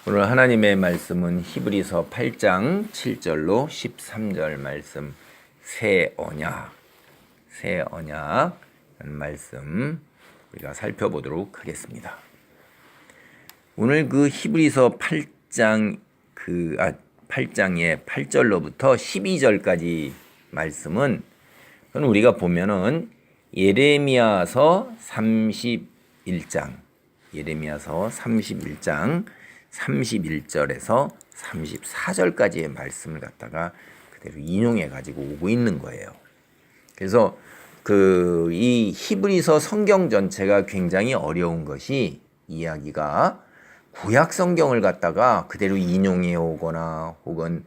오늘 하나님의 말씀은 히브리서 8장 7절로 13절 말씀, 새 언약이라는 말씀 우리가 살펴보도록 하겠습니다. 오늘 그 히브리서 8장의 8절로부터 12절까지 말씀은 우리가 보면은 예레미야서 31장 31절에서 34절까지의 말씀을 갖다가 그대로 인용해 가지고 오고 있는 거예요. 그래서 이 히브리서 성경 전체가 굉장히 어려운 것이 이야기가 구약 성경을 갖다가 그대로 인용해 오거나 혹은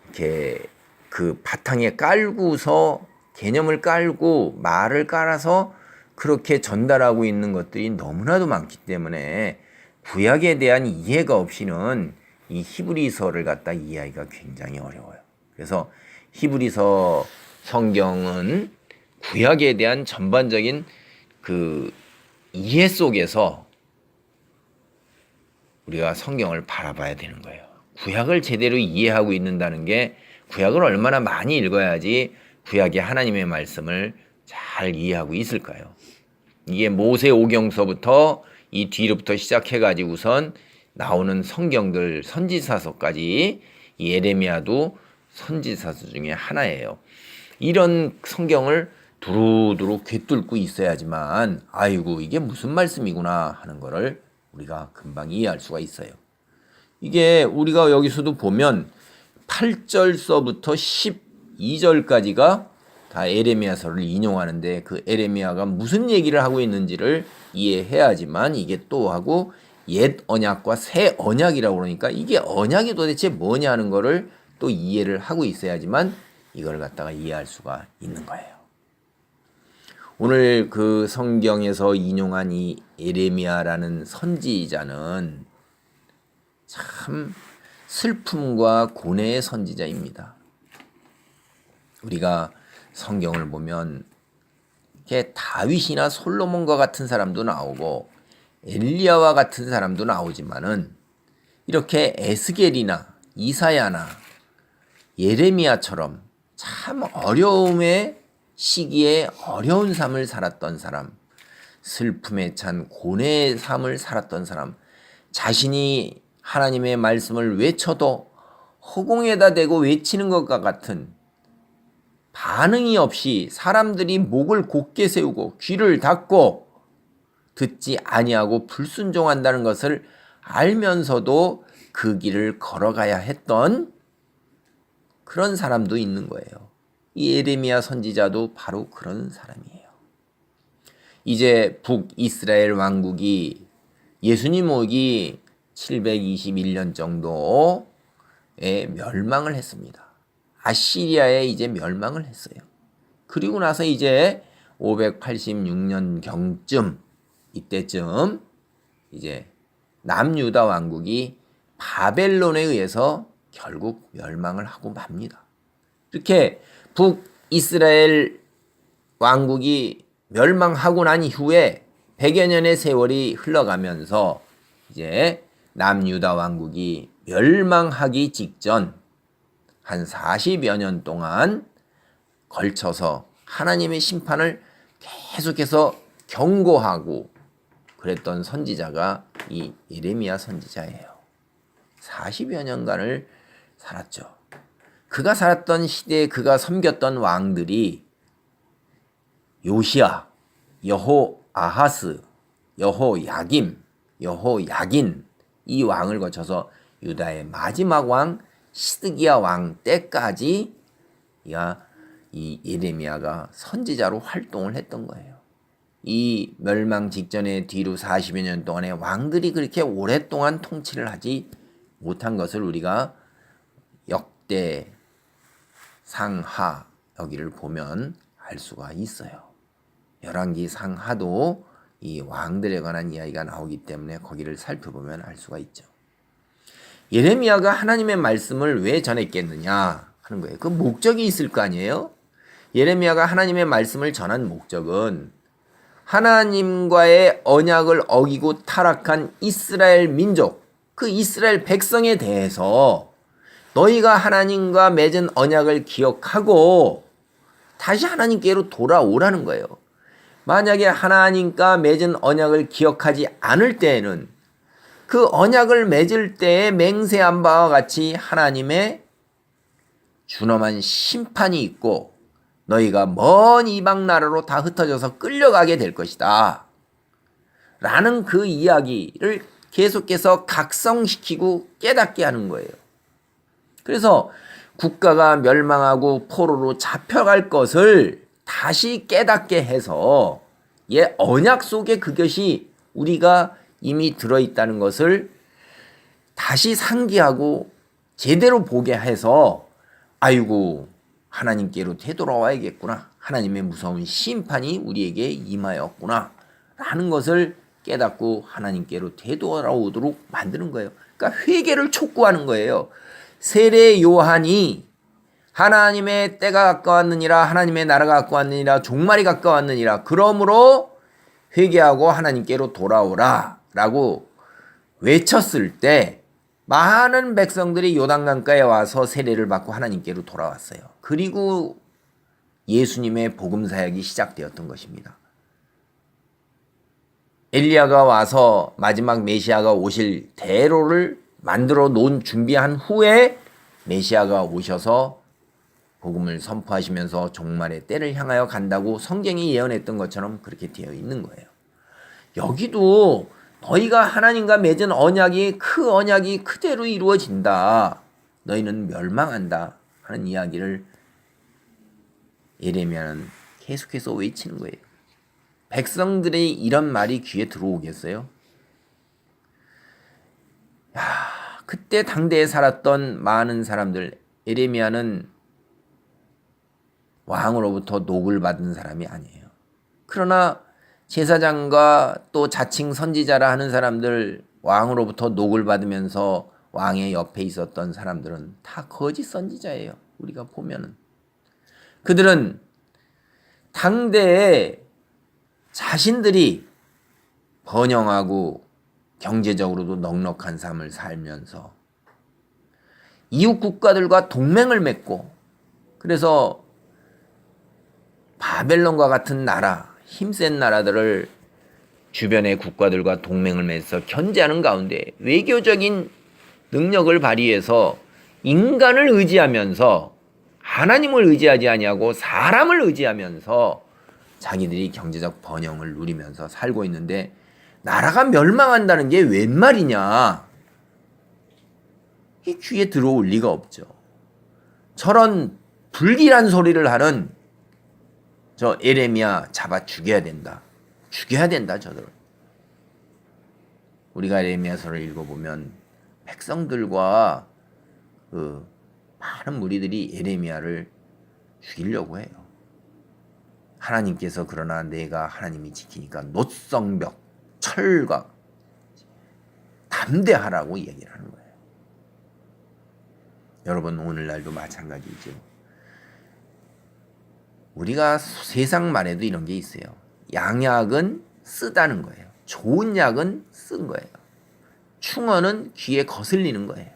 이렇게 그 바탕에 깔고서 개념을 깔고 말을 깔아서 그렇게 전달하고 있는 것들이 너무나도 많기 때문에 구약에 대한 이해가 없이는 이 히브리서를 갖다 이해하기가 굉장히 어려워요. 그래서 히브리서 성경은 구약에 대한 전반적인 그 이해 속에서 우리가 성경을 바라봐야 되는 거예요. 구약을 제대로 이해하고 있는다는 게 구약을 얼마나 많이 읽어야지 구약의 하나님의 말씀을 잘 이해하고 있을까요? 이게 모세오경서부터 이 뒤로부터 시작해가지고선 나오는 성경들 선지사서까지 예레미야도 선지사서 중에 하나예요. 이런 성경을 두루두루 꿰뚫고 있어야지만 아이고 이게 무슨 말씀이구나 하는 거를 우리가 금방 이해할 수가 있어요. 이게 우리가 여기서도 보면 8절서부터 12절까지가 다 에레미야서를 인용하는데 그 에레미야가 무슨 얘기를 하고 있는지를 이해해야지만 이게 또 하고 옛 언약과 새 언약이라고 그러니까 이게 언약이 도대체 뭐냐 하는 거를 또 이해를 하고 있어야지만 이걸 갖다가 이해할 수가 있는 거예요. 오늘 그 성경에서 인용한 이 에레미야라는 선지자는 참 슬픔과 고뇌의 선지자입니다. 우리가 성경을 보면 이렇게 다윗이나 솔로몬과 같은 사람도 나오고 엘리야와 같은 사람도 나오지만은 이렇게 에스겔이나 이사야나 예레미야처럼 참 어려움의 시기에 어려운 삶을 살았던 사람, 슬픔에 찬 고뇌의 삶을 살았던 사람, 자신이 하나님의 말씀을 외쳐도 허공에다 대고 외치는 것과 같은 반응이 없이 사람들이 목을 곧게 세우고 귀를 닫고 듣지 아니하고 불순종한다는 것을 알면서도 그 길을 걸어가야 했던 그런 사람도 있는 거예요. 이 예레미야 선지자도 바로 그런 사람이에요. 이제 북이스라엘 왕국이 예수님 오기 721년 정도에 멸망을 했습니다. 아시리아에 이제 멸망을 했어요. 그리고 나서 이제 586년 경쯤 이때쯤 이제 남유다 왕국이 바벨론에 의해서 결국 멸망을 하고 맙니다. 이렇게 북이스라엘 왕국이 멸망하고 난 이후에 100여 년의 세월이 흘러가면서 이제 남유다 왕국이 멸망하기 직전 한 40여 년 동안 걸쳐서 하나님의 심판을 계속해서 경고하고 그랬던 선지자가 이 예레미야 선지자예요. 40여 년간을 살았죠. 그가 살았던 시대에 그가 섬겼던 왕들이 요시야, 여호아하스, 여호야김, 여호야긴 이 왕을 거쳐서 유다의 마지막 왕 시드기야 왕 때까지 이 예레미야가 선지자로 활동을 했던 거예요. 이 멸망 직전에 뒤로 40여 년 동안에 왕들이 그렇게 오랫동안 통치를 하지 못한 것을 우리가 역대 상하 여기를 보면 알 수가 있어요. 열왕기 상하도 이 왕들에 관한 이야기가 나오기 때문에 거기를 살펴보면 알 수가 있죠. 예레미야가 하나님의 말씀을 왜 전했겠느냐 하는 거예요. 그 목적이 있을 거 아니에요? 예레미야가 하나님의 말씀을 전한 목적은 하나님과의 언약을 어기고 타락한 이스라엘 민족, 그 이스라엘 백성에 대해서 너희가 하나님과 맺은 언약을 기억하고 다시 하나님께로 돌아오라는 거예요. 만약에 하나님과 맺은 언약을 기억하지 않을 때에는 그 언약을 맺을 때에 맹세한 바와 같이 하나님의 준엄한 심판이 있고 너희가 먼 이방 나라로 다 흩어져서 끌려가게 될 것이다 라는 그 이야기를 계속해서 각성시키고 깨닫게 하는 거예요. 그래서 국가가 멸망하고 포로로 잡혀갈 것을 다시 깨닫게 해서 언약 속에 그것이 우리가 이미 들어있다는 것을 다시 상기하고 제대로 보게 해서 아이고 하나님께로 되돌아와야겠구나. 하나님의 무서운 심판이 우리에게 임하였구나 라는 것을 깨닫고 하나님께로 되돌아오도록 만드는 거예요. 그러니까 회개를 촉구하는 거예요. 세례 요한이 하나님의 때가 가까웠느니라, 하나님의 나라가 가까웠느니라, 종말이 가까웠느니라, 그러므로 회개하고 하나님께로 돌아오라 라고 외쳤을 때 많은 백성들이 요단강가에 와서 세례를 받고 하나님께로 돌아왔어요. 그리고 예수님의 복음 사역이 시작되었던 것입니다. 엘리야가 와서 마지막 메시아가 오실 대로를 만들어 놓은 준비한 후에 메시아가 오셔서 복음을 선포하시면서 종말의 때를 향하여 간다고 성경이 예언했던 것처럼 그렇게 되어 있는 거예요. 여기도 너희가 하나님과 맺은 언약이 그 언약이 그대로 이루어진다. 너희는 멸망한다 하는 이야기를 예레미야는 계속해서 외치는 거예요. 백성들의 이런 말이 귀에 들어오겠어요? 그때 당대에 살았던 많은 사람들, 예레미야는 왕으로부터 녹을 받은 사람이 아니에요. 그러나 제사장과 또 자칭 선지자라 하는 사람들, 왕으로부터 녹을 받으면서 왕의 옆에 있었던 사람들은 다 거짓 선지자예요. 우리가 보면은 그들은 당대에 자신들이 번영하고 경제적으로도 넉넉한 삶을 살면서 이웃 국가들과 동맹을 맺고, 그래서 바벨론과 같은 나라, 힘센 나라들을 주변의 국가들과 동맹을 맺어서 견제하는 가운데 외교적인 능력을 발휘해서 인간을 의지하면서 하나님을 의지하지 아니하고 사람을 의지하면서 자기들이 경제적 번영을 누리면서 살고 있는데 나라가 멸망한다는 게 웬 말이냐? 이 귀에 들어올 리가 없죠. 저런 불길한 소리를 하는 저 예레미야 잡아 죽여야 된다. 죽여야 된다, 저들. 우리가 예레미야서를 읽어보면 백성들과 그 많은 무리들이 예레미야를 죽이려고 해요. 하나님께서 그러나 내가 하나님이 지키니까 노성벽, 철각, 담대하라고 얘기를 하는 거예요. 여러분, 오늘날도 마찬가지죠. 우리가 세상 말에도 이런 게 있어요. 양약은 쓰다는 거예요. 좋은 약은 쓴 거예요. 충언은 귀에 거슬리는 거예요.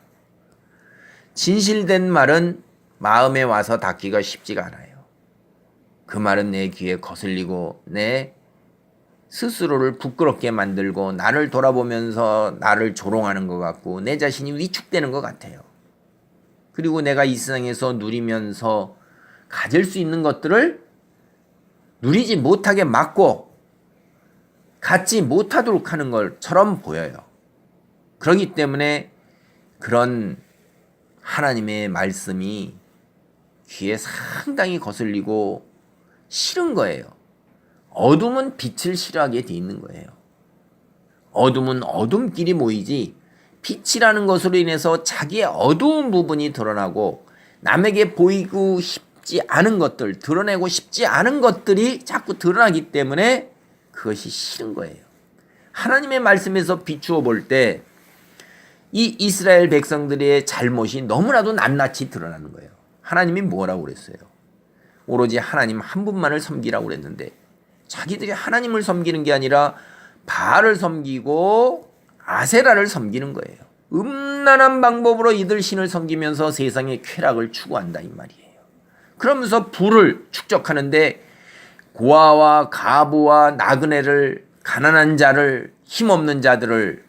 진실된 말은 마음에 와서 닿기가 쉽지가 않아요. 그 말은 내 귀에 거슬리고 내 스스로를 부끄럽게 만들고 나를 돌아보면서 나를 조롱하는 것 같고 내 자신이 위축되는 것 같아요. 그리고 내가 이 세상에서 누리면서 가질 수 있는 것들을 누리지 못하게 막고 갖지 못하도록 하는 것처럼 보여요. 그렇기 때문에 그런 하나님의 말씀이 귀에 상당히 거슬리고 싫은 거예요. 어둠은 빛을 싫어하게 돼 있는 거예요. 어둠은 어둠끼리 모이지 빛이라는 것으로 인해서 자기의 어두운 부분이 드러나고 남에게 보이고 싶지 않은 것들, 드러내고 싶지 않은 것들이 자꾸 드러나기 때문에 그것이 싫은 거예요. 하나님의 말씀에서 비추어 볼 때 이 이스라엘 백성들의 잘못이 너무나도 낱낱이 드러나는 거예요. 하나님이 뭐라고 그랬어요? 오로지 하나님 한 분만을 섬기라고 그랬는데 자기들이 하나님을 섬기는 게 아니라 바알을 섬기고 아세라를 섬기는 거예요. 음란한 방법으로 이들 신을 섬기면서 세상의 쾌락을 추구한다 이 말이에요. 그러면서 부를 축적하는데 고아와 가부와 나그네를, 가난한 자를, 힘없는 자들을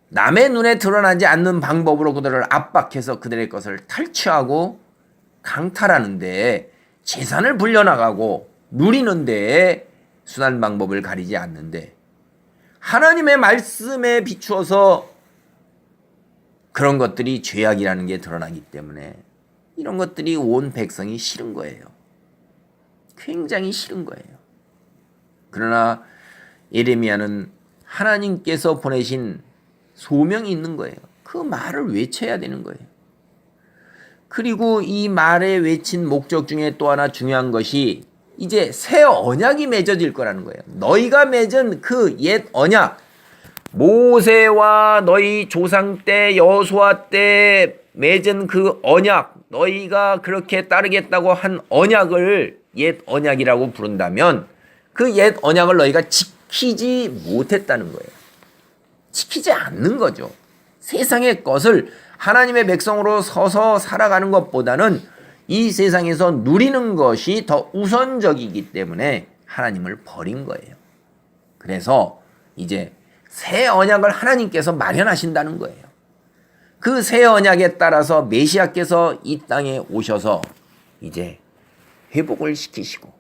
남의 눈에 드러나지 않는 방법으로 그들을 압박해서 그들의 것을 탈취하고 강탈하는데, 재산을 불려나가고 누리는데 순한 방법을 가리지 않는데, 하나님의 말씀에 비추어서 그런 것들이 죄악이라는 게 드러나기 때문에 이런 것들이 온 백성이 싫은 거예요. 굉장히 싫은 거예요. 그러나 예레미야는 하나님께서 보내신 소명이 있는 거예요. 그 말을 외쳐야 되는 거예요. 그리고 이 말에 외친 목적 중에 또 하나 중요한 것이 이제 새 언약이 맺어질 거라는 거예요. 너희가 맺은 그 옛 언약, 모세와 너희 조상 때 여호수아 때 맺은 그 언약, 너희가 그렇게 따르겠다고 한 언약을 옛 언약이라고 부른다면 그 옛 언약을 너희가 지키지 못했다는 거예요. 지키지 않는 거죠. 세상의 것을 하나님의 백성으로 서서 살아가는 것보다는 이 세상에서 누리는 것이 더 우선적이기 때문에 하나님을 버린 거예요. 그래서 이제 새 언약을 하나님께서 마련하신다는 거예요. 그 새 언약에 따라서 메시아께서 이 땅에 오셔서 이제 회복을 시키시고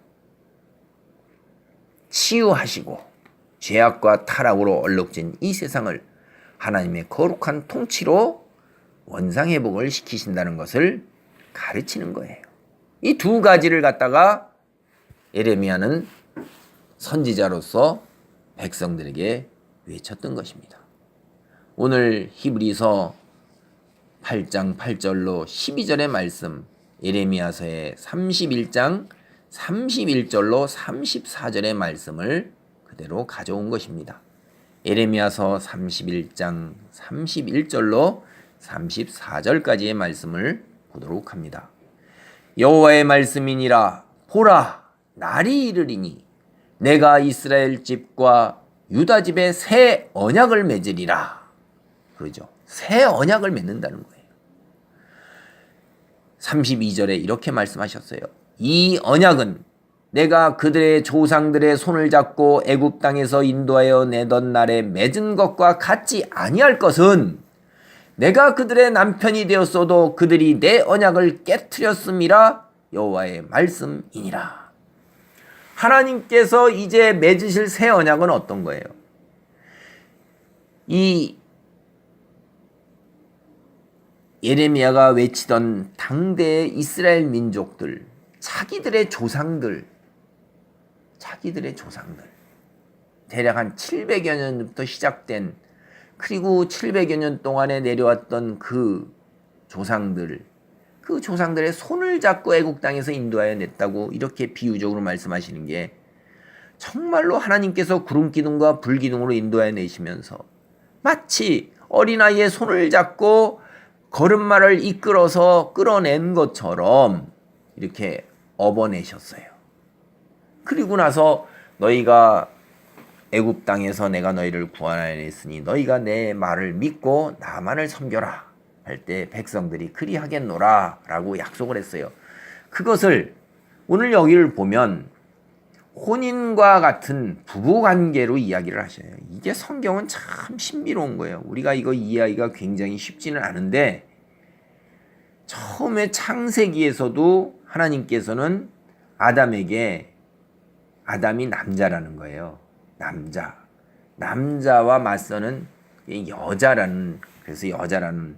치유하시고 죄악과 타락으로 얼룩진 이 세상을 하나님의 거룩한 통치로 원상회복을 시키신다는 것을 가르치는 거예요. 이 두 가지를 갖다가 예레미야는 선지자로서 백성들에게 외쳤던 것입니다. 오늘 히브리서 8장 8절로 12절의 말씀, 예레미야서의 31장 31절로 34절의 말씀을 그대로 가져온 것입니다. 예레미야서 31장 31절로 34절까지의 말씀을 보도록 합니다. 여호와의 말씀이니라. 보라, 날이 이르리니 내가 이스라엘 집과 유다 집에 새 언약을 맺으리라. 그러죠. 새 언약을 맺는다는 거예요. 32절에 이렇게 말씀하셨어요. 이 언약은 내가 그들의 조상들의 손을 잡고 애굽 땅에서 인도하여 내던 날에 맺은 것과 같지 아니할 것은 내가 그들의 남편이 되었어도 그들이 내 언약을 깨트렸음이라. 여호와의 말씀이니라. 하나님께서 이제 맺으실 새 언약은 어떤 거예요? 이 예레미야가 외치던 당대의 이스라엘 민족들, 자기들의 조상들, 대략 한 700여 년부터 시작된, 그리고 700여 년 동안에 내려왔던 그 조상들의 손을 잡고 애국 땅에서 인도하여 냈다고 이렇게 비유적으로 말씀하시는 게, 정말로 하나님께서 구름 기둥과 불 기둥으로 인도하여 내시면서 마치 어린아이의 손을 잡고 걸음마를 이끌어서 끌어낸 것처럼 이렇게 업어내셨어요. 그리고 나서 너희가 애굽 땅에서 내가 너희를 구원하였으니 너희가 내 말을 믿고 나만을 섬겨라 할 때 백성들이 그리하겠노라 라고 약속을 했어요. 그것을 오늘 여기를 보면 혼인과 같은 부부관계로 이야기를 하셔요. 이게 성경은 참 신비로운 거예요. 우리가 이거 이해하기가 굉장히 쉽지는 않은데, 처음에 창세기에서도 하나님께서는 아담에게, 아담이 남자라는 거예요. 남자와 맞서는 여자라는, 그래서 여자라는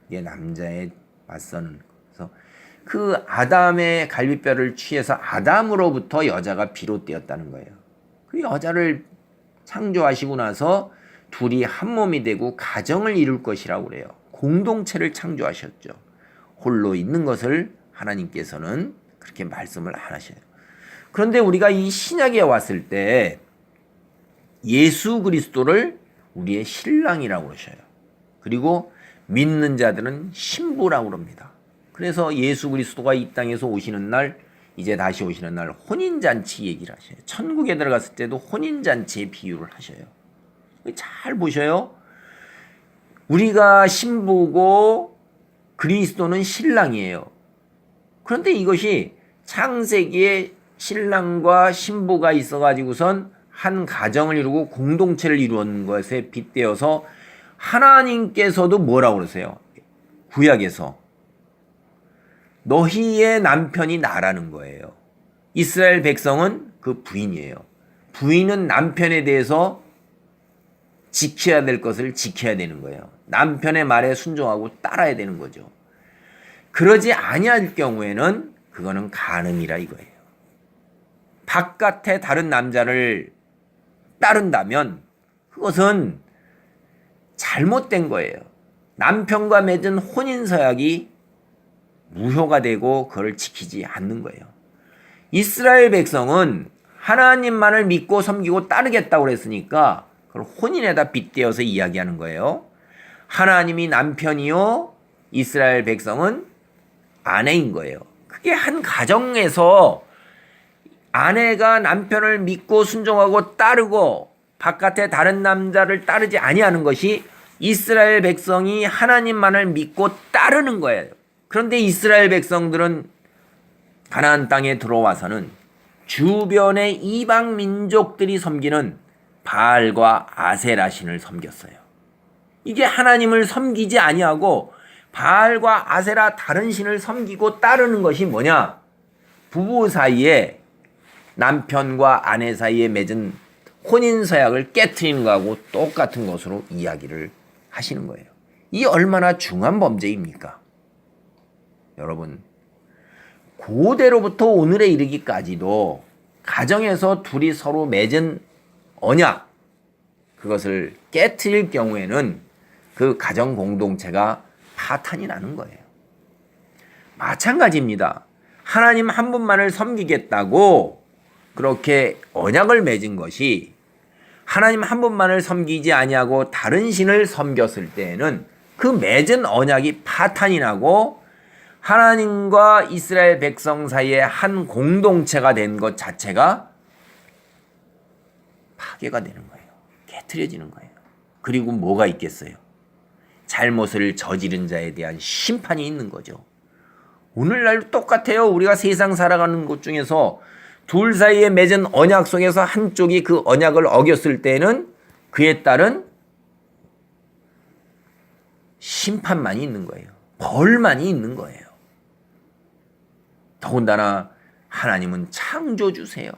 게 남자에 맞서는. 그래서 그 아담의 갈비뼈를 취해서 아담으로부터 여자가 비롯되었다는 거예요. 그 여자를 창조하시고 나서 둘이 한 몸이 되고 가정을 이룰 것이라고 그래요. 공동체를 창조하셨죠. 홀로 있는 것을 하나님께서는 그렇게 말씀을 안 하셔요. 그런데 우리가 이 신약에 왔을 때 예수 그리스도를 우리의 신랑이라고 그러셔요. 그리고 믿는 자들은 신부라고 그럽니다. 그래서 예수 그리스도가 이 땅에서 오시는 날, 이제 다시 오시는 날 혼인잔치 얘기를 하셔요. 천국에 들어갔을 때도 혼인잔치의 비유를 하셔요. 잘 보셔요. 우리가 신부고 그리스도는 신랑이에요. 그런데 이것이 창세기에 신랑과 신부가 있어가지고선 한 가정을 이루고 공동체를 이루는 것에 빗대어서 하나님께서도 뭐라고 그러세요? 구약에서 너희의 남편이 나라는 거예요. 이스라엘 백성은 그 부인이에요. 부인은 남편에 대해서 지켜야 될 것을 지켜야 되는 거예요. 남편의 말에 순종하고 따라야 되는 거죠. 그러지 아니할 경우에는 그거는 간음이라 이거예요. 바깥에 다른 남자를 따른다면 그것은 잘못된 거예요. 남편과 맺은 혼인서약이 무효가 되고 그걸 지키지 않는 거예요. 이스라엘 백성은 하나님만을 믿고 섬기고 따르겠다고 그랬으니까 그걸 혼인에다 빗대어서 이야기하는 거예요. 하나님이 남편이요, 이스라엘 백성은 아내인 거예요. 그게 한 가정에서 아내가 남편을 믿고 순종하고 따르고 바깥에 다른 남자를 따르지 아니하는 것이 이스라엘 백성이 하나님만을 믿고 따르는 거예요. 그런데 이스라엘 백성들은 가나안 땅에 들어와서는 주변의 이방 민족들이 섬기는 바알과 아세라 신을 섬겼어요. 이게 하나님을 섬기지 아니하고 바알과 아세라 다른 신을 섬기고 따르는 것이 뭐냐? 부부 사이에 남편과 아내 사이에 맺은 혼인서약을 깨트리는 것하고 똑같은 것으로 이야기를 하시는 거예요. 이 얼마나 중한 범죄입니까? 여러분, 고대로부터 오늘에 이르기까지도 가정에서 둘이 서로 맺은 언약, 그것을 깨트릴 경우에는 그 가정 공동체가 파탄이 나는 거예요. 마찬가지입니다. 하나님 한 분만을 섬기겠다고 그렇게 언약을 맺은 것이 하나님 한 분만을 섬기지 아니하고 다른 신을 섬겼을 때에는 그 맺은 언약이 파탄이 나고 하나님과 이스라엘 백성 사이에 한 공동체가 된 것 자체가 파괴가 되는 거예요. 깨트려지는 거예요. 그리고 뭐가 있겠어요? 잘못을 저지른 자에 대한 심판이 있는 거죠. 오늘날도 똑같아요. 우리가 세상 살아가는 것 중에서 둘 사이에 맺은 언약 속에서 한쪽이 그 언약을 어겼을 때는 그에 따른 심판만이 있는 거예요. 벌만이 있는 거예요. 더군다나 하나님은 창조주세요.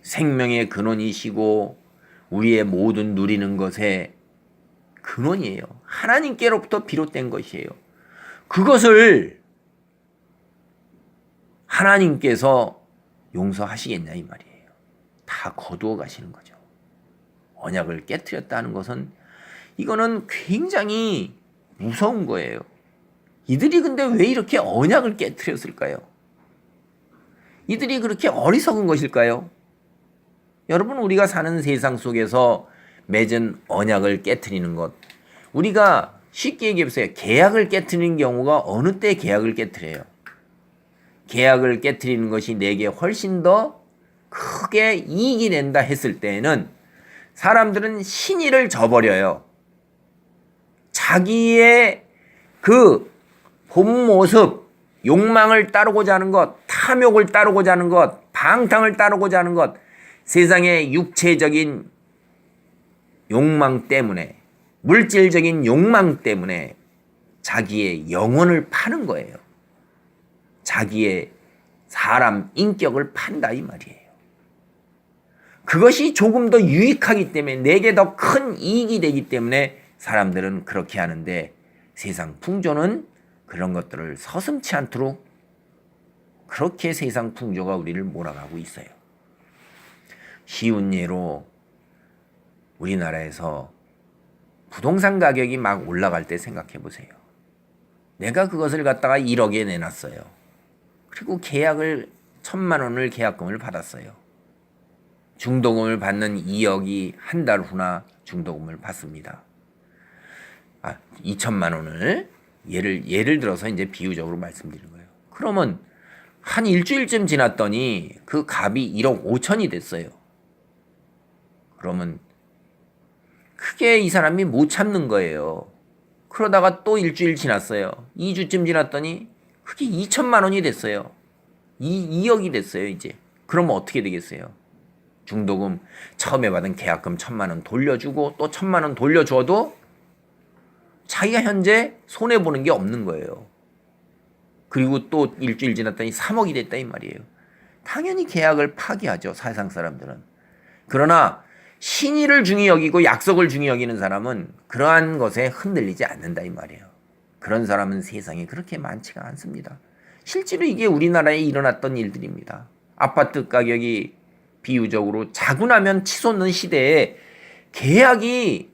생명의 근원이시고 우리의 모든 누리는 것의 근원이에요. 하나님께로부터 비롯된 것이에요. 그것을 하나님께서 용서하시겠냐 이 말이에요. 다 거두어 가시는 거죠. 언약을 깨트렸다는 것은 이거는 굉장히 무서운 거예요. 이들이 근데 왜 이렇게 언약을 깨트렸을까요? 이들이 그렇게 어리석은 것일까요? 여러분, 우리가 사는 세상 속에서 맺은 언약을 깨트리는 것, 우리가 쉽게 얘기해보세요. 계약을 깨트리는 경우가 어느 때 계약을 깨트려요? 계약을 깨트리는 것이 내게 훨씬 더 크게 이익이 된다 했을 때에는 사람들은 신의를 저버려요. 자기의 그 본 모습, 욕망을 따르고자 하는 것, 탐욕을 따르고자 하는 것, 방탕을 따르고자 하는 것, 세상의 육체적인 욕망 때문에, 물질적인 욕망 때문에 자기의 영혼을 파는 거예요. 자기의 사람 인격을 판다 이 말이에요. 그것이 조금 더 유익하기 때문에, 내게 더 큰 이익이 되기 때문에 사람들은 그렇게 하는데, 세상 풍조는 그런 것들을 서슴지 않도록 그렇게 세상 풍조가 우리를 몰아가고 있어요. 쉬운 예로 우리나라에서 부동산 가격이 막 올라갈 때 생각해 보세요. 내가 그것을 갖다가 1억에 내놨어요. 그리고 계약을 1,000만 원을 계약금을 받았어요. 중도금을 받는 2억이 한 달 후나 중도금을 받습니다. 2천만 원을 예를 들어서 이제 비유적으로 말씀드리는 거예요. 그러면 한 일주일쯤 지났더니 그 값이 1억 5천이 됐어요. 그러면 크게 이 사람이 못 참는 거예요. 그러다가 또 일주일 지났어요. 2주쯤 지났더니 그게 2천만 원이 됐어요. 2억이 됐어요, 이제. 그러면 어떻게 되겠어요? 중도금 처음에 받은 계약금 1,000만 원 돌려주고 또 1,000만 원 돌려줘도 자기가 현재 손해보는 게 없는 거예요. 그리고 또 일주일 지났더니 3억이 됐다 이 말이에요. 당연히 계약을 파기하죠, 세상 사람들은. 그러나 신의를 중히 여기고 약속을 중히 여기는 사람은 그러한 것에 흔들리지 않는다 이 말이에요. 그런 사람은 세상에 그렇게 많지가 않습니다. 실제로 이게 우리나라에 일어났던 일들입니다. 아파트 가격이 비유적으로 자고 나면 치솟는 시대에 계약이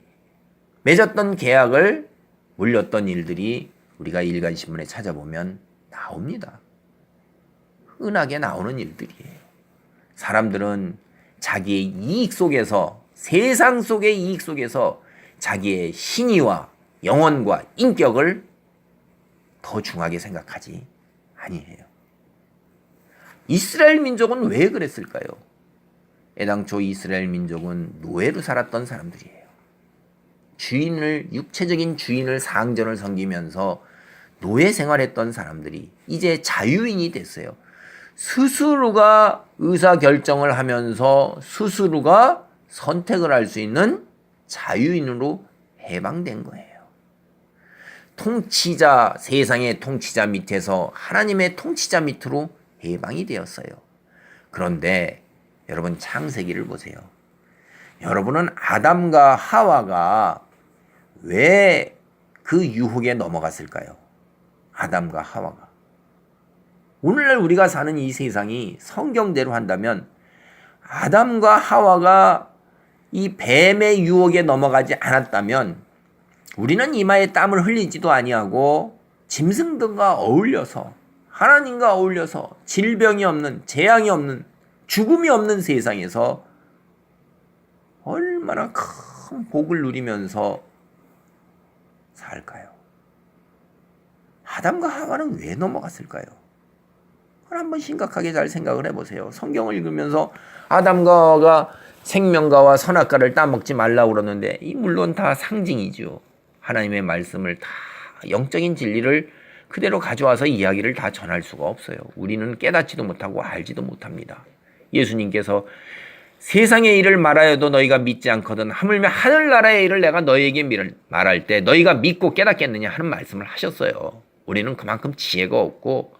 맺었던 계약을 물렸던 일들이 우리가 일간신문에 찾아보면 나옵니다. 흔하게 나오는 일들이에요. 사람들은 자기의 이익 속에서, 세상 속의 이익 속에서 자기의 신의와 영혼과 인격을 더 중하게 생각하지 아니해요. 이스라엘 민족은 왜 그랬을까요? 애당초 이스라엘 민족은 노예로 살았던 사람들이에요. 육체적인 주인을 상전을 섬기면서 노예 생활했던 사람들이 이제 자유인이 됐어요. 스스로가 의사결정을 하면서 스스로가 선택을 할 수 있는 자유인으로 해방된 거예요. 통치자, 세상의 통치자 밑에서 하나님의 통치자 밑으로 해방이 되었어요. 그런데 여러분 창세기를 보세요. 여러분은 아담과 하와가 왜 그 유혹에 넘어갔을까요? 아담과 하와가. 오늘날 우리가 사는 이 세상이 성경대로 한다면 아담과 하와가 이 뱀의 유혹에 넘어가지 않았다면 우리는 이마에 땀을 흘리지도 아니하고 짐승들과 어울려서, 하나님과 어울려서 질병이 없는, 재앙이 없는, 죽음이 없는 세상에서 얼마나 큰 복을 누리면서 살까요? 아담과 하와는 왜 넘어갔을까요? 그걸 한번 심각하게 잘 생각을 해보세요. 성경을 읽으면서 아담과 하와가 생명과와 선악과를 따먹지 말라고 그러는데 이 물론 다 상징이죠. 하나님의 말씀을 다 영적인 진리를 그대로 가져와서 이야기를 다 전할 수가 없어요. 우리는 깨닫지도 못하고 알지도 못합니다. 예수님께서 세상의 일을 말하여도 너희가 믿지 않거든 하물며 하늘나라의 일을 내가 너희에게 말할 때 너희가 믿고 깨닫겠느냐 하는 말씀을 하셨어요. 우리는 그만큼 지혜가 없고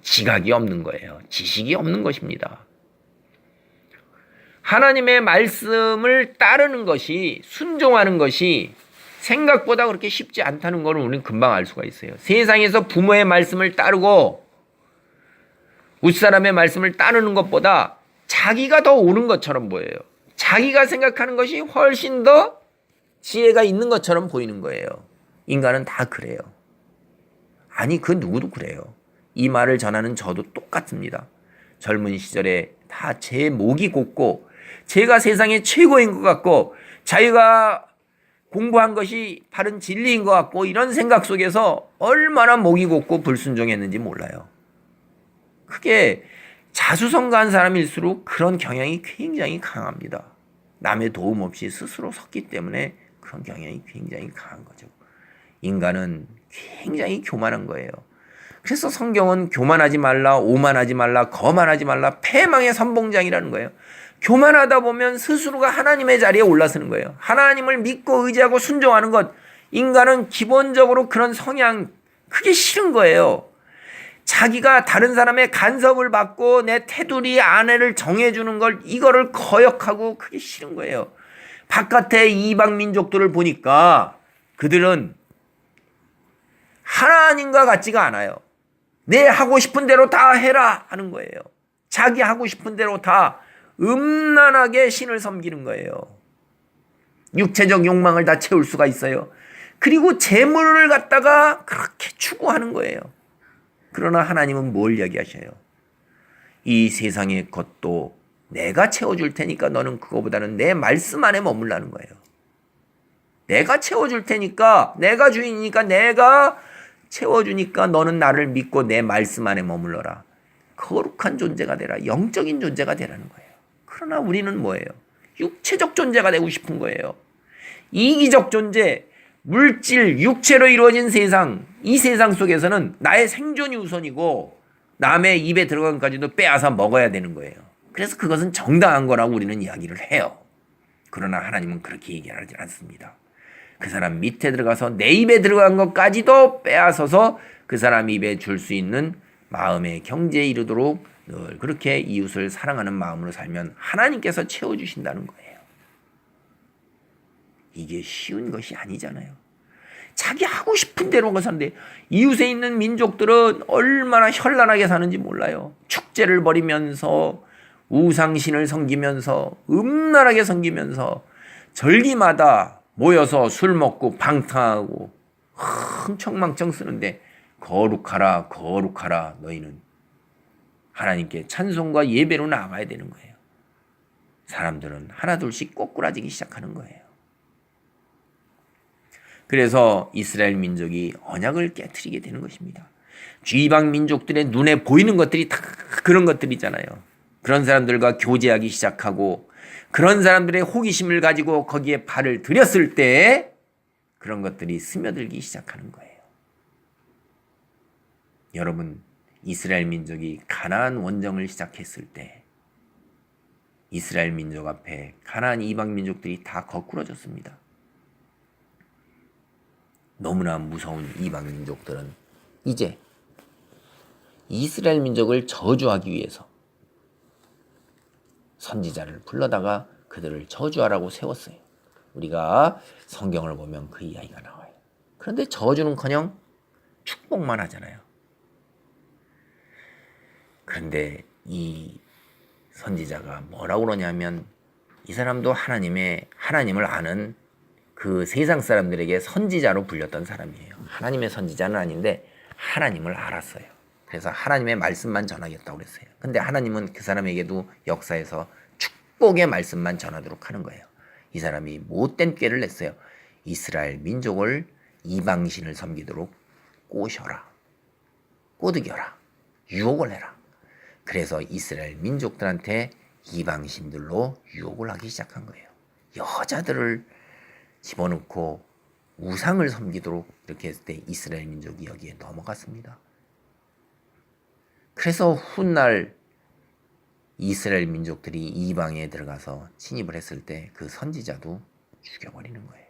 지각이 없는 거예요. 지식이 없는 것입니다. 하나님의 말씀을 따르는 것이, 순종하는 것이 생각보다 그렇게 쉽지 않다는 걸 우리는 금방 알 수가 있어요. 세상에서 부모의 말씀을 따르고 윗사람의 말씀을 따르는 것보다 자기가 더 옳은 것처럼 보여요. 자기가 생각하는 것이 훨씬 더 지혜가 있는 것처럼 보이는 거예요. 인간은 다 그래요. 아니, 그 누구도 그래요. 이 말을 전하는 저도 똑같습니다. 젊은 시절에 다 제 목이 곧고 제가 세상에 최고인 것 같고 자기가 공부한 것이 바른 진리인 것 같고 이런 생각 속에서 얼마나 목이 곧고 불순종했는지 몰라요. 그게 자수성가한 사람일수록 그런 경향이 굉장히 강합니다. 남의 도움 없이 스스로 섰기 때문에 그런 경향이 굉장히 강한 거죠. 인간은 굉장히 교만한 거예요. 그래서 성경은 교만하지 말라, 오만하지 말라, 거만하지 말라, 패망의 선봉장이라는 거예요. 교만하다 보면 스스로가 하나님의 자리에 올라서는 거예요. 하나님을 믿고 의지하고 순종하는 것, 인간은 기본적으로 그런 성향, 그게 싫은 거예요. 자기가 다른 사람의 간섭을 받고 내 테두리 아내를 정해주는 걸, 이거를 거역하고 그게 싫은 거예요. 바깥의 이방 민족들을 보니까 그들은 하나님과 같지가 않아요. 내 하고 싶은 대로 다 해라 하는 거예요. 자기 하고 싶은 대로 다 음란하게 신을 섬기는 거예요. 육체적 욕망을 다 채울 수가 있어요. 그리고 재물을 갖다가 그렇게 추구하는 거예요. 그러나 하나님은 뭘 이야기하셔요? 이 세상의 것도 내가 채워줄 테니까 너는 그거보다는 내 말씀 안에 머물라는 거예요. 내가 채워줄 테니까, 내가 주인이니까 내가 채워주니까 너는 나를 믿고 내 말씀 안에 머물러라. 거룩한 존재가 되라. 영적인 존재가 되라는 거예요. 그러나 우리는 뭐예요? 육체적 존재가 되고 싶은 거예요. 이기적 존재, 물질, 육체로 이루어진 세상, 이 세상 속에서는 나의 생존이 우선이고 남의 입에 들어간 것까지도 빼앗아 먹어야 되는 거예요. 그래서 그것은 정당한 거라고 우리는 이야기를 해요. 그러나 하나님은 그렇게 얘기하지 않습니다. 그 사람 밑에 들어가서 내 입에 들어간 것까지도 빼앗아서 그 사람 입에 줄 수 있는 마음의 경제에 이르도록 늘 그렇게 이웃을 사랑하는 마음으로 살면 하나님께서 채워주신다는 거예요. 이게 쉬운 것이 아니잖아요. 자기 하고 싶은 대로 사는데 이웃에 있는 민족들은 얼마나 현란하게 사는지 몰라요. 축제를 벌이면서 우상신을 섬기면서 음란하게 섬기면서 절기마다 모여서 술 먹고 방탕하고 흥청망청 쓰는데 거룩하라 거룩하라 너희는 하나님께 찬송과 예배로 나아가야 되는 거예요. 사람들은 하나둘씩 꼬꾸라지기 시작하는 거예요. 그래서 이스라엘 민족이 언약을 깨트리게 되는 것입니다. 이방 민족들의 눈에 보이는 것들이 다 그런 것들이잖아요. 그런 사람들과 교제하기 시작하고 그런 사람들의 호기심을 가지고 거기에 발을 들였을 때 그런 것들이 스며들기 시작하는 거예요. 여러분, 이스라엘 민족이 가나안 원정을 시작했을 때 이스라엘 민족 앞에 가나안 이방 민족들이 다 거꾸러졌습니다. 너무나 무서운 이방 민족들은 이제 이스라엘 민족을 저주하기 위해서 선지자를 불러다가 그들을 저주하라고 세웠어요. 우리가 성경을 보면 그 이야기가 나와요. 그런데 저주는커녕 축복만 하잖아요. 그런데 이 선지자가 뭐라고 그러냐면 이 사람도 하나님을 아는 그 세상 사람들에게 선지자로 불렸던 사람이에요. 하나님의 선지자는 아닌데 하나님을 알았어요. 그래서 하나님의 말씀만 전하겠다고 그랬어요. 근데 하나님은 그 사람에게도 역사에서 축복의 말씀만 전하도록 하는 거예요. 이 사람이 못된 꾀를 냈어요. 이스라엘 민족을 이방신을 섬기도록 꼬셔라. 꼬드겨라. 유혹을 해라. 그래서 이스라엘 민족들한테 이방신들로 유혹을 하기 시작한 거예요. 여자들을 집어넣고 우상을 섬기도록 이렇게 했을 때 이스라엘 민족이 여기에 넘어갔습니다. 그래서 훗날 이스라엘 민족들이 이방에 들어가서 침입을 했을 때 그 선지자도 죽여버리는 거예요.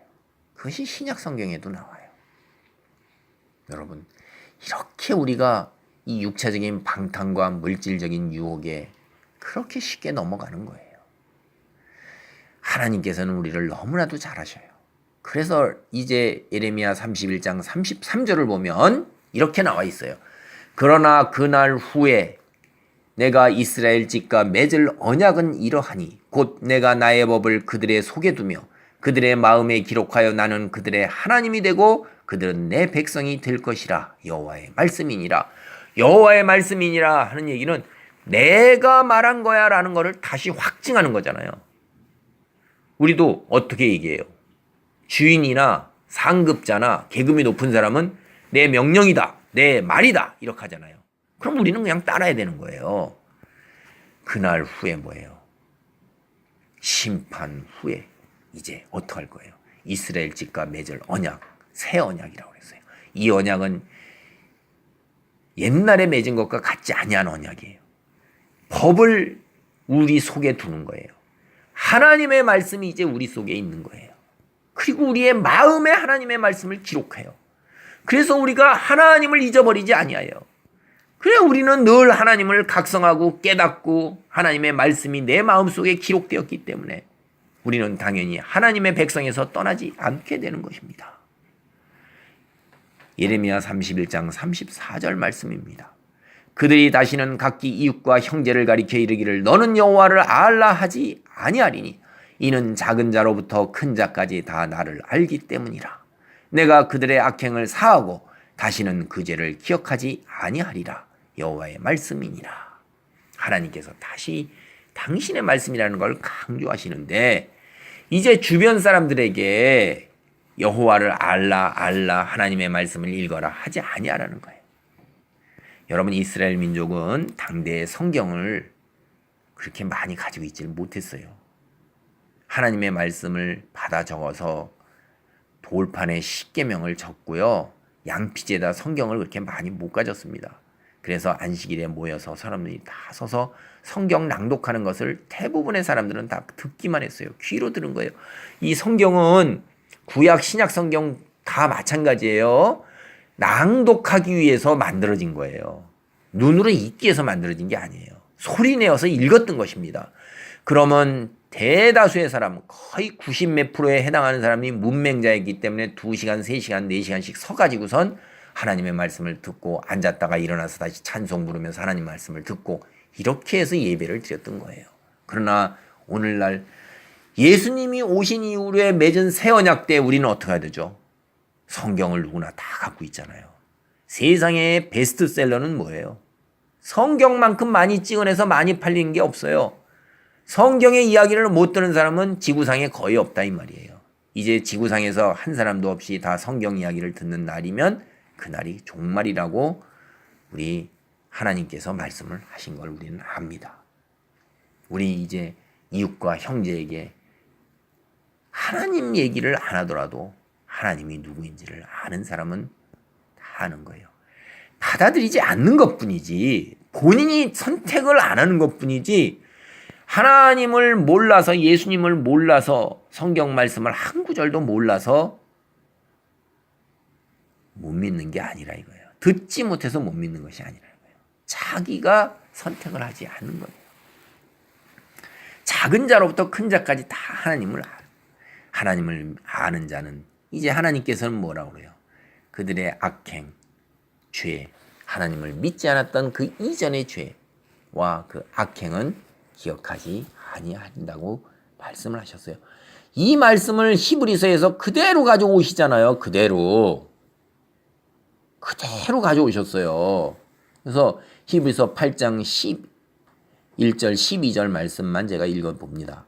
그것이 신약 성경에도 나와요. 여러분, 이렇게 우리가 이 육체적인 방탕과 물질적인 유혹에 그렇게 쉽게 넘어가는 거예요. 하나님께서는 우리를 너무나도 잘 아셔요. 그래서 이제 예레미야 31장 33절을 보면 이렇게 나와 있어요. 그러나 그날 후에 내가 이스라엘 집과 맺을 언약은 이러하니 곧 내가 나의 법을 그들의 속에 두며 그들의 마음에 기록하여 나는 그들의 하나님이 되고 그들은 내 백성이 될 것이라. 여호와의 말씀이니라. 여호와의 말씀이니라 하는 얘기는 내가 말한 거야 라는 거를 다시 확증하는 거잖아요. 우리도 어떻게 얘기해요? 주인이나 상급자나 계급이 높은 사람은 내 명령이다, 내 말이다 이렇게 하잖아요. 그럼 우리는 그냥 따라야 되는 거예요. 그날 후에 뭐예요? 심판 후에 이제 어떻게 할 거예요? 이스라엘 집과 맺을 언약, 새 언약이라고 그랬어요. 이 언약은 옛날에 맺은 것과 같지 아니한 언약이에요. 법을 우리 속에 두는 거예요. 하나님의 말씀이 이제 우리 속에 있는 거예요. 그리고 우리의 마음에 하나님의 말씀을 기록해요. 그래서 우리가 하나님을 잊어버리지 아니하여. 그래 우리는 늘 하나님을 각성하고 깨닫고 하나님의 말씀이 내 마음속에 기록되었기 때문에 우리는 당연히 하나님의 백성에서 떠나지 않게 되는 것입니다. 예레미야 31장 34절 말씀입니다. 그들이 다시는 각기 이웃과 형제를 가리켜 이르기를 너는 여호와를 알라 하지 아니하리니 이는 작은 자로부터 큰 자까지 다 나를 알기 때문이라. 내가 그들의 악행을 사하고 다시는 그 죄를 기억하지 아니하리라. 여호와의 말씀이니라. 하나님께서 다시 당신의 말씀이라는 걸 강조하시는데 이제 주변 사람들에게 여호와를 알라 하나님의 말씀을 읽어라 하지 아니하라는 거예요. 여러분, 이스라엘 민족은 당대의 성경을 그렇게 많이 가지고 있지를 못했어요. 하나님의 말씀을 받아 적어서 돌판에 십계명을 적고요. 양피지에다 성경을 그렇게 많이 못 가졌습니다. 그래서 안식일에 모여서 사람들이 다 서서 성경 낭독하는 것을 대부분의 사람들은 다 듣기만 했어요. 귀로 들은 거예요. 이 성경은 구약 신약 성경 다 마찬가지예요. 낭독하기 위해서 만들어진 거예요. 눈으로 읽기 위해서 만들어진 게 아니에요. 소리 내어서 읽었던 것입니다. 그러면 대다수의 사람, 거의 90 몇 프로에 해당하는 사람이 문맹자이기 때문에 2시간, 3시간, 4시간씩 서가지고선 하나님의 말씀을 듣고 앉았다가 일어나서 다시 찬송 부르면서 하나님 말씀을 듣고 이렇게 해서 예배를 드렸던 거예요. 그러나 오늘날 예수님이 오신 이후에 맺은 새 언약 때 우리는 어떻게 해야 되죠? 성경을 누구나 다 갖고 있잖아요. 세상의 베스트셀러는 뭐예요? 성경만큼 많이 찍어내서 많이 팔리는 게 없어요. 성경의 이야기를 못 듣는 사람은 지구상에 거의 없다 이 말이에요. 이제 지구상에서 한 사람도 없이 다 성경 이야기를 듣는 날이면 그날이 종말이라고 우리 하나님께서 말씀을 하신 걸 우리는 압니다. 우리 이제 이웃과 형제에게 하나님 얘기를 안 하더라도 하나님이 누구인지를 아는 사람은 다 아는 거예요. 받아들이지 않는 것뿐이지 본인이 선택을 안 하는 것뿐이지 하나님을 몰라서 예수님을 몰라서 성경 말씀을 한 구절도 몰라서 못 믿는 게 아니라 이거예요. 듣지 못해서 못 믿는 것이 아니라 이거예요. 자기가 선택을 하지 않는 거예요. 작은 자로부터 큰 자까지 다 하나님을 아는 자는 이제 하나님께서는 뭐라고 그래요? 그들의 악행, 죄, 하나님을 믿지 않았던 그 이전의 죄와 그 악행은 기억하지 아니한다고 말씀을 하셨어요. 이 말씀을 히브리서에서 그대로 가져오시잖아요. 그대로 가져오셨어요. 그래서 히브리서 8장 11절 12절 말씀만 제가 읽어봅니다.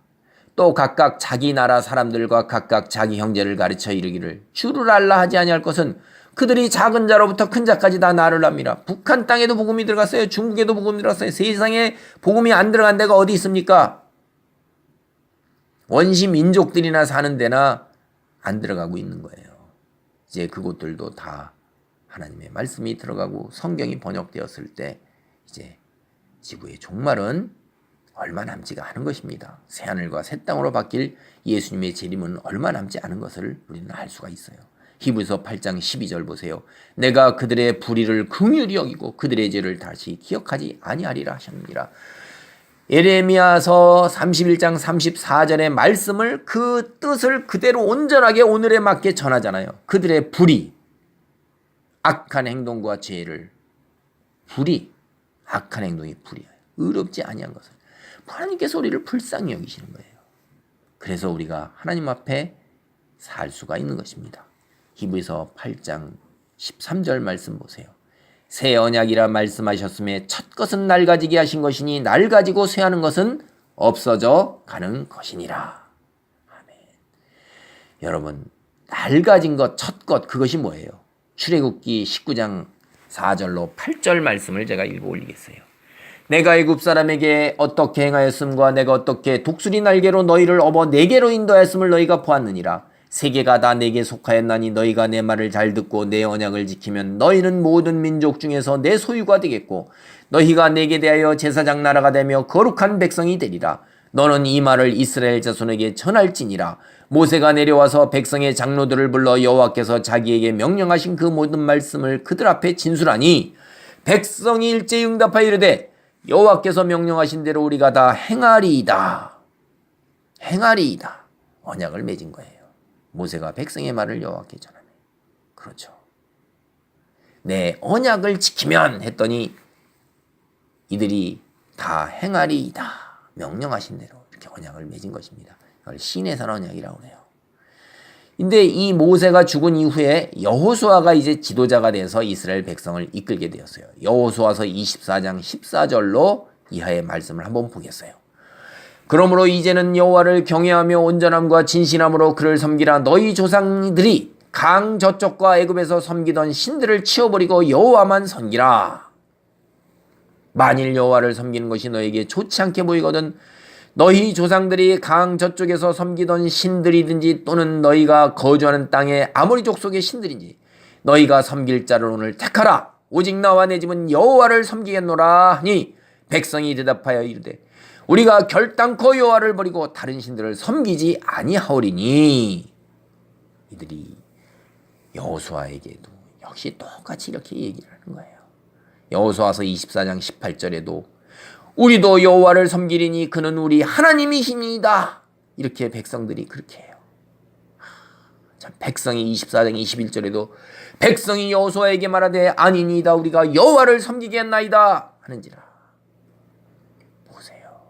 또 각각 자기 나라 사람들과 각각 자기 형제를 가르쳐 이르기를 주를 알라 하지 아니할 것은 그들이 작은 자로부터 큰 자까지 다 나를 압니다. 북한 땅에도 복음이 들어갔어요. 중국에도 복음이 들어갔어요. 세상에 복음이 안 들어간 데가 어디 있습니까? 원시 민족들이나 사는 데나 안 들어가고 있는 거예요. 이제 그곳들도 다 하나님의 말씀이 들어가고 성경이 번역되었을 때 이제 지구의 종말은 얼마 남지가 않은 것입니다. 새하늘과 새 땅으로 바뀔 예수님의 재림은 얼마 남지 않은 것을 우리는 알 수가 있어요. 히브리서 8장 12절 보세요. 내가 그들의 불의를 긍휼히 여기고 그들의 죄를 다시 기억하지 아니하리라 하셨느니라. 예레미야서 31장 34절의 말씀을 그 뜻을 그대로 온전하게 오늘에 맞게 전하잖아요. 그들의 불의, 악한 행동과 죄를 악한 행동이 불의하여 의롭지 아니한 것을 하나님께서 우리를 불쌍히 여기시는 거예요. 그래서 우리가 하나님 앞에 살 수가 있는 것입니다. 히브리서 8장 13절 말씀 보세요. 새 언약이라 말씀하셨음에 첫 것은 낡아지게 하신 것이니 낡아지고 쇠하는 것은 없어져 가는 것이니라. 아멘. 여러분, 낡아진 것, 첫 것, 그것이 뭐예요? 출애굽기 19장 4절로 8절 말씀을 제가 읽어 올리겠어요. 내가 애굽 사람에게 어떻게 행하였음과 내가 어떻게 독수리 날개로 너희를 업어 내게로 인도하였음을 너희가 보았느니라. 세계가 다 내게 속하였나니 너희가 내 말을 잘 듣고 내 언약을 지키면 너희는 모든 민족 중에서 내 소유가 되겠고 너희가 내게 대하여 제사장 나라가 되며 거룩한 백성이 되리라. 너는 이 말을 이스라엘 자손에게 전할지니라. 모세가 내려와서 백성의 장로들을 불러 여호와께서 자기에게 명령하신 그 모든 말씀을 그들 앞에 진술하니 백성이 일제히 응답하여 이르되 여호와께서 명령하신 대로 우리가 다 행하리이다. 언약을 맺은 거예요. 모세가 백성의 말을 여호와께 전하네. 그렇죠. 내 언약을 지키면 했더니 이들이 다 행하리이다. 명령하신 대로 이렇게 언약을 맺은 것입니다. 이걸 시내산 언약이라고 해요. 근데 이 모세가 죽은 이후에 여호수아가 이제 지도자가 돼서 이스라엘 백성을 이끌게 되었어요. 여호수아서 24장 14절로 이하의 말씀을 한번 보겠어요. 그러므로 이제는 여호와를 경외하며 온전함과 진실함으로 그를 섬기라. 너희 조상들이 강 저쪽과 애굽에서 섬기던 신들을 치워버리고 여호와만 섬기라. 만일 여호와를 섬기는 것이 너에게 좋지 않게 보이거든 너희 조상들이 강 저쪽에서 섬기던 신들이든지 또는 너희가 거주하는 땅의 아모리 족속의 신들인지 너희가 섬길 자를 오늘 택하라. 오직 나와 내 집은 여호와를 섬기겠노라 하니 백성이 대답하여 이르되 우리가 결단코 여호와를 버리고 다른 신들을 섬기지 아니하오리니. 이들이 여호수아에게도 역시 똑같이 이렇게 얘기를 하는 거예요. 여호수아서 24장 18절에도 우리도 여호와를 섬기리니 그는 우리 하나님이시니이다. 이렇게 백성들이 그렇게 해요. 참, 백성이 24장 21절에도 백성이 여호수아에게 말하되 아니니이다 우리가 여호와를 섬기겠나이다 하는지라. 보세요.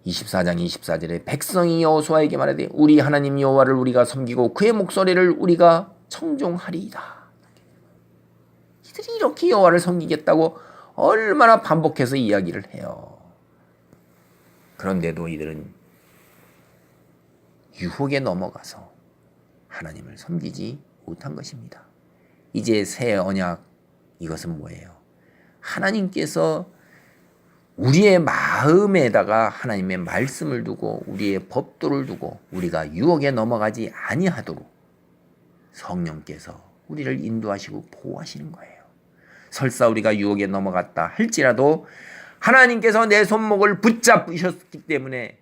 24장 24절에 백성이 여호수아에게 말하되 우리 하나님 여호와를 우리가 섬기고 그의 목소리를 우리가 청종하리이다. 이들이 이렇게 여호와를 섬기겠다고 얼마나 반복해서 이야기를 해요. 그런데도 이들은 유혹에 넘어가서 하나님을 섬기지 못한 것입니다. 이제 새 언약, 이것은 뭐예요? 하나님께서 우리의 마음에다가 하나님의 말씀을 두고 우리의 법도를 두고 우리가 유혹에 넘어가지 아니하도록 성령께서 우리를 인도하시고 보호하시는 거예요. 설사 우리가 유혹에 넘어갔다 할지라도 하나님께서 내 손목을 붙잡으셨기 때문에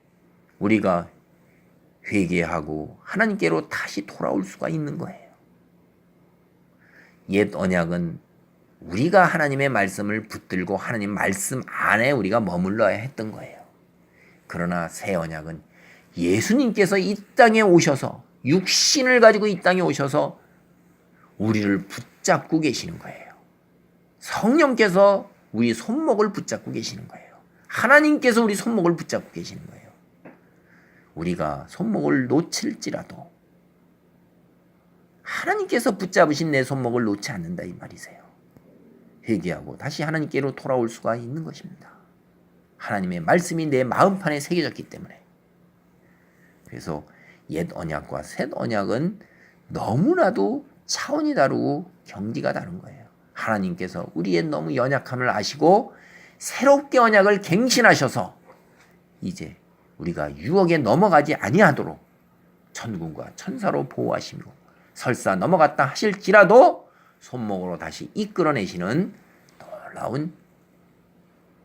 우리가 회개하고 하나님께로 다시 돌아올 수가 있는 거예요. 옛 언약은 우리가 하나님의 말씀을 붙들고 하나님 말씀 안에 우리가 머물러야 했던 거예요. 그러나 새 언약은 예수님께서 이 땅에 오셔서 육신을 가지고 이 땅에 오셔서 우리를 붙잡고 계시는 거예요. 성령께서 우리 손목을 붙잡고 계시는 거예요. 하나님께서 우리 손목을 붙잡고 계시는 거예요. 우리가 손목을 놓칠지라도 하나님께서 붙잡으신 내 손목을 놓지 않는다 이 말이세요. 회개하고 다시 하나님께로 돌아올 수가 있는 것입니다. 하나님의 말씀이 내 마음판에 새겨졌기 때문에. 그래서 옛 언약과 새 언약은 너무나도 차원이 다르고 경지가 다른 거예요. 하나님께서 우리의 너무 연약함을 아시고 새롭게 언약을 갱신하셔서 이제 우리가 유혹에 넘어가지 아니하도록 천군과 천사로 보호하시고 설사 넘어갔다 하실지라도 손목으로 다시 이끌어내시는 놀라운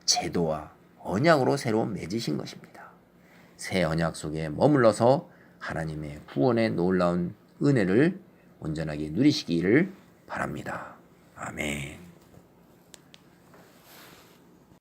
제도와 언약으로 새로 맺으신 것입니다. 새 언약 속에 머물러서 하나님의 구원의 놀라운 은혜를 온전하게 누리시기를 바랍니다. 아멘.